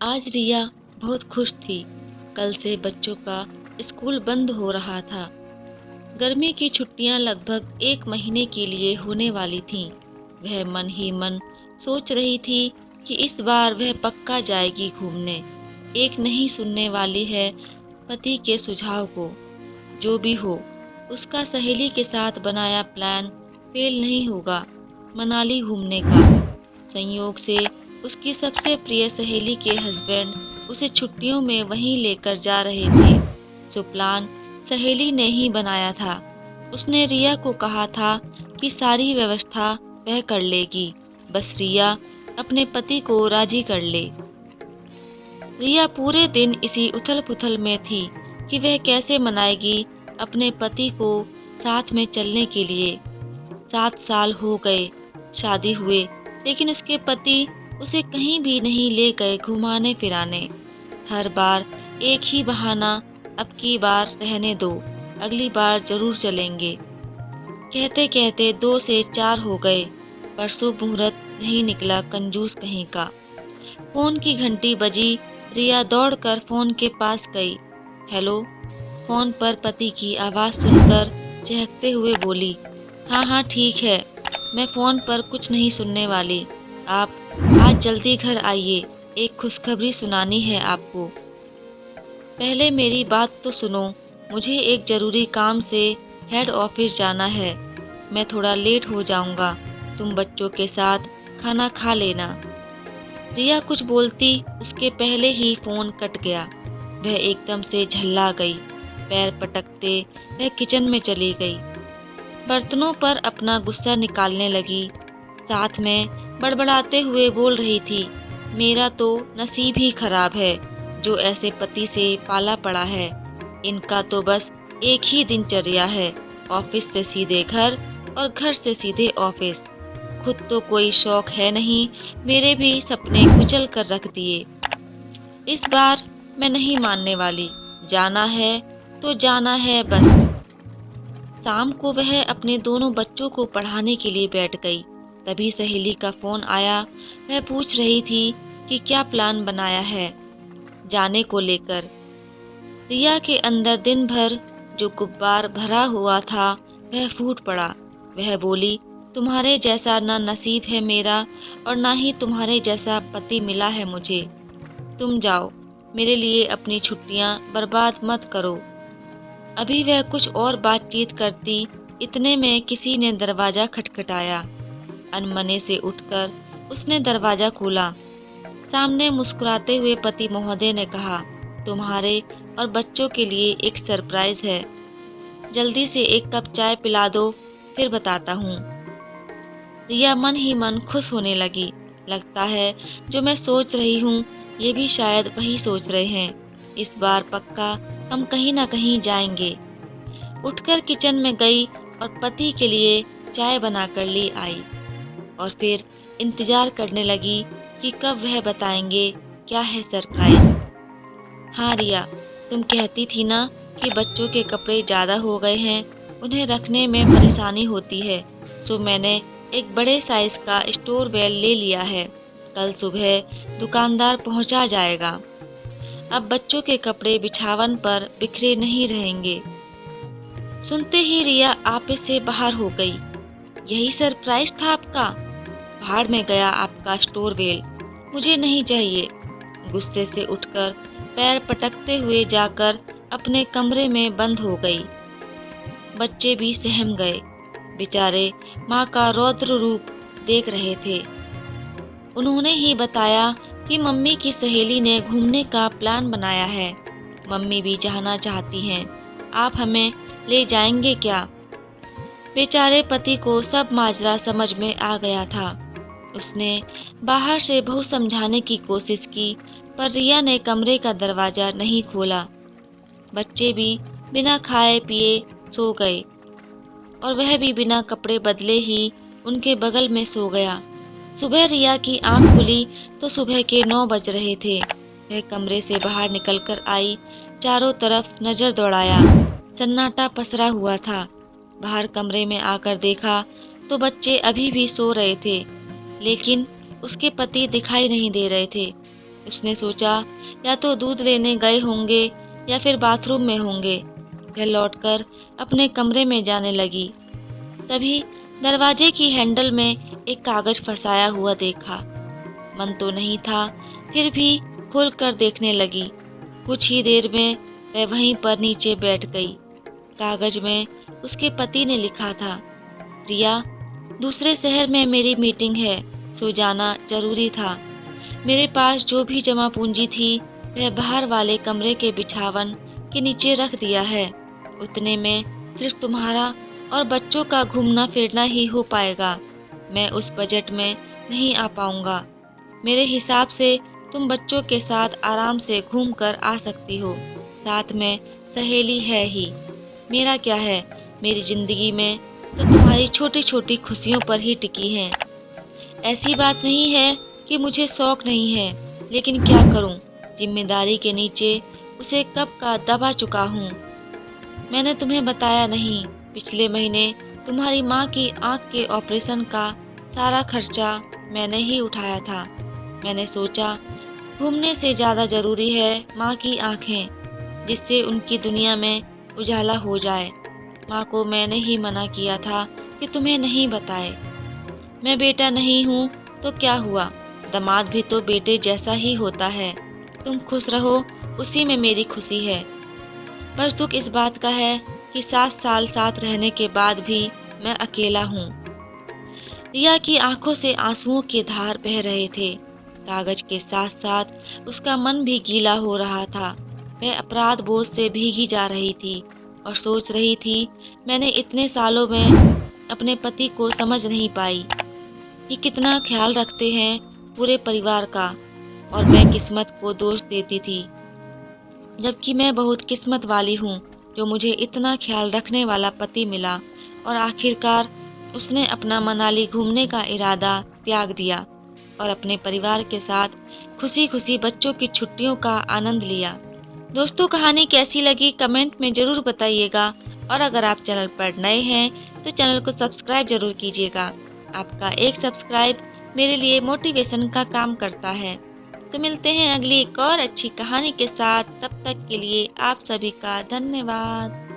आज रिया बहुत खुश थी। कल से बच्चों का स्कूल बंद हो रहा था। गर्मी की छुट्टियां लगभग 1 महीने के लिए होने वाली थीं। वह मन ही मन सोच रही थी कि इस बार वह पक्का जाएगी घूमने। एक नहीं सुनने वाली है पति के सुझाव को। जो भी हो, उसका सहेली के साथ बनाया प्लान फेल नहीं होगा। मनाली घूमने का। संयोग से उसकी सबसे प्रिय सहेली के हस्बैंड उसे छुट्टियों में वहीं लेकर जा रहे थे। सो प्लान सहेली ने ही बनाया था। उसने रिया को कहा था कि सारी व्यवस्था वह कर लेगी, बस रिया अपने पति को राजी कर ले। रिया पूरे दिन इसी उथल-पुथल में थी कि वह कैसे मनाएगी अपने पति को साथ में चलने के लिए। 7 साल हो गए शादी हुए, लेकिन उसके पति उसे कहीं भी नहीं ले गए घुमाने फिराने। हर बार एक ही बहाना, अब की बार रहने दो, अगली बार जरूर चलेंगे। कहते कहते 2 से 4 हो गए, पर शुभ मुहूर्त नहीं निकला कंजूस कहीं का। फोन की घंटी बजी। रिया दौड़कर फोन के पास गई। हेलो। फोन पर पति की आवाज़ सुनकर चहकते हुए बोली, हाँ हाँ ठीक है, मैं फ़ोन पर कुछ नहीं सुनने वाली। आप आज जल्दी घर आइए, एक खुशखबरी सुनानी है आपको। पहले मेरी बात तो सुनो, मुझे एक ज़रूरी काम से हेड ऑफिस जाना है। मैं थोड़ा लेट हो जाऊंगा, तुम बच्चों के साथ खाना खा लेना। रिया कुछ बोलती उसके पहले ही फ़ोन कट गया। वह एकदम से झल्ला गई। पैर पटकते वह किचन में चली गई। बर्तनों पर अपना गुस्सा निकालने लगी। साथ में बड़बड़ाते हुए बोल रही थी, मेरा तो नसीब ही खराब है जो ऐसे पति से पाला पड़ा है। इनका तो बस एक ही दिनचर्या है, ऑफिस से सीधे घर और घर से सीधे ऑफिस। खुद तो कोई शौक है नहीं, मेरे भी सपने कुचल कर रख दिए। इस बार मैं नहीं मानने वाली, जाना है तो जाना है बस। शाम को वह अपने दोनों बच्चों को पढ़ाने के लिए बैठ गई। तभी सहेली का फोन आया। वह पूछ रही थी कि क्या प्लान बनाया है जाने को लेकर। रिया के अंदर दिन भर जो गुब्बार भरा हुआ था वह फूट पड़ा। वह बोली, तुम्हारे जैसा ना नसीब है मेरा और ना ही तुम्हारे जैसा पति मिला है मुझे। तुम जाओ, मेरे लिए अपनी छुट्टियां बर्बाद मत करो। अभी वह कुछ और बातचीत करती, इतने में किसी ने दरवाजा खटखटाया। अनमने से उठकर उसने दरवाजा खोला। सामने मुस्कुराते हुए पति महोदय ने कहा, तुम्हारे और बच्चों के लिए एक सरप्राइज है। जल्दी से एक कप चाय पिला दो, फिर बताता हूँ। रिया मन ही मन खुश होने लगी। लगता है जो मैं सोच रही हूँ ये भी शायद वही सोच रहे हैं। इस बार पक्का हम कहीं ना कहीं जाएंगे। उठकर किचन में गई और पति के लिए चाय बनाकर ले आई और फिर इंतजार करने लगी कि कब वह बताएंगे क्या है सरप्राइज। हाँ रिया, तुम कहती थी ना कि बच्चों के कपड़े ज़्यादा हो गए हैं, उन्हें रखने में परेशानी होती है, तो मैंने एक बड़े साइज का स्टोर बेल ले लिया है। कल सुबह दुकानदार पहुंचा जाएगा। अब बच्चों के कपड़े बिछावन पर बिखरे नहीं रहेंगे। सुनते ही रिया आपे से बाहर हो गई। यही सरप्राइज था आपका? भाड़ में गया आपका स्टोर बेल, मुझे नहीं चाहिए। गुस्से से उठकर पैर पटकते हुए जाकर अपने कमरे में बंद हो गई। बच्चे भी सहम गए। बेचारे माँ का रौद्र रूप देख रहे थे। उन्होंने ही बताया कि मम्मी की सहेली ने घूमने का प्लान बनाया है। मम्मी भी जाना चाहती हैं। आप हमें ले जाएंगे क्या? बेचारे पति को सब माजरा समझ में आ गया था। उसने बाहर से बहुत समझाने की कोशिश की, पर रिया ने कमरे का दरवाजा नहीं खोला। बच्चे भी बिना खाए पिए सो गए और वह भी बिना कपड़े बदले ही उनके बगल में सो गया। सुबह रिया की आंख खुली तो सुबह के 9 बज रहे थे। वह कमरे से बाहर निकलकर आई, चारों तरफ नजर दौड़ाया। सन्नाटा पसरा हुआ था। बाहर कमरे में आकर देखा तो बच्चे अभी भी सो रहे थे, लेकिन उसके पति दिखाई नहीं दे रहे थे। उसने सोचा या तो दूध लेने गए होंगे या फिर बाथरूम में होंगे। वह लौटकर अपने कमरे में जाने लगी। तभी दरवाजे की हैंडल में एक कागज फंसाया हुआ देखा। मन तो नहीं था, फिर भी खोलकर देखने लगी। कुछ ही देर में वह वहीं पर नीचे बैठ गई। कागज में उसके पति ने लिखा था, रिया, दूसरे शहर में मेरी मीटिंग है, सो जाना जरूरी था। मेरे पास जो भी जमा पूंजी थी वह बाहर वाले कमरे के बिछावन के नीचे रख दिया है। उतने में सिर्फ तुम्हारा और बच्चों का घूमना फिरना ही हो पाएगा। मैं उस बजट में नहीं आ पाऊंगा। मेरे हिसाब से तुम बच्चों के साथ आराम से घूम कर आ सकती हो। साथ में सहेली है ही। मेरा क्या है, मेरी जिंदगी में तो तुम्हारी छोटी छोटी खुशियों पर ही टिकी है। ऐसी बात नहीं है कि मुझे शौक नहीं है, लेकिन क्या करूं, जिम्मेदारी के नीचे उसे कब का दबा चुका हूं। मैंने तुम्हें बताया नहीं, पिछले महीने तुम्हारी माँ की आंख के ऑपरेशन का सारा खर्चा मैंने ही उठाया था। मैंने सोचा घूमने से ज्यादा जरूरी है माँ की आंखें, जिससे उनकी दुनिया में उजाला हो जाए। माँ को मैंने ही मना किया था कि तुम्हें नहीं बताए। मैं बेटा नहीं हूँ तो क्या हुआ, दामाद भी तो बेटे जैसा ही होता है। तुम खुश रहो, उसी में मेरी खुशी है। बस दुख इस बात का है कि 7 साल साथ रहने के बाद भी मैं अकेला हूँ। रिया की आंखों से आंसुओं के धार बह रहे थे। कागज के साथ साथ उसका मन भी गीला हो रहा था। वह अपराध बोझ से भीगी जा रही थी और सोच रही थी, मैंने इतने सालों में अपने पति को समझ नहीं पाई कि कितना ख्याल रखते हैं पूरे परिवार का, और मैं किस्मत को दोष देती थी, जबकि मैं बहुत किस्मत वाली हूँ जो मुझे इतना ख्याल रखने वाला पति मिला। और आखिरकार उसने अपना मनाली घूमने का इरादा त्याग दिया और अपने परिवार के साथ खुशी खुशी बच्चों की छुट्टियों का आनंद लिया। दोस्तों, कहानी कैसी लगी कमेंट में जरूर बताइएगा, और अगर आप चैनल पर नए हैं तो चैनल को सब्सक्राइब जरूर कीजिएगा। आपका एक सब्सक्राइब मेरे लिए मोटिवेशन का काम करता है। तो मिलते हैं अगली एक और अच्छी कहानी के साथ। तब तक के लिए आप सभी का धन्यवाद।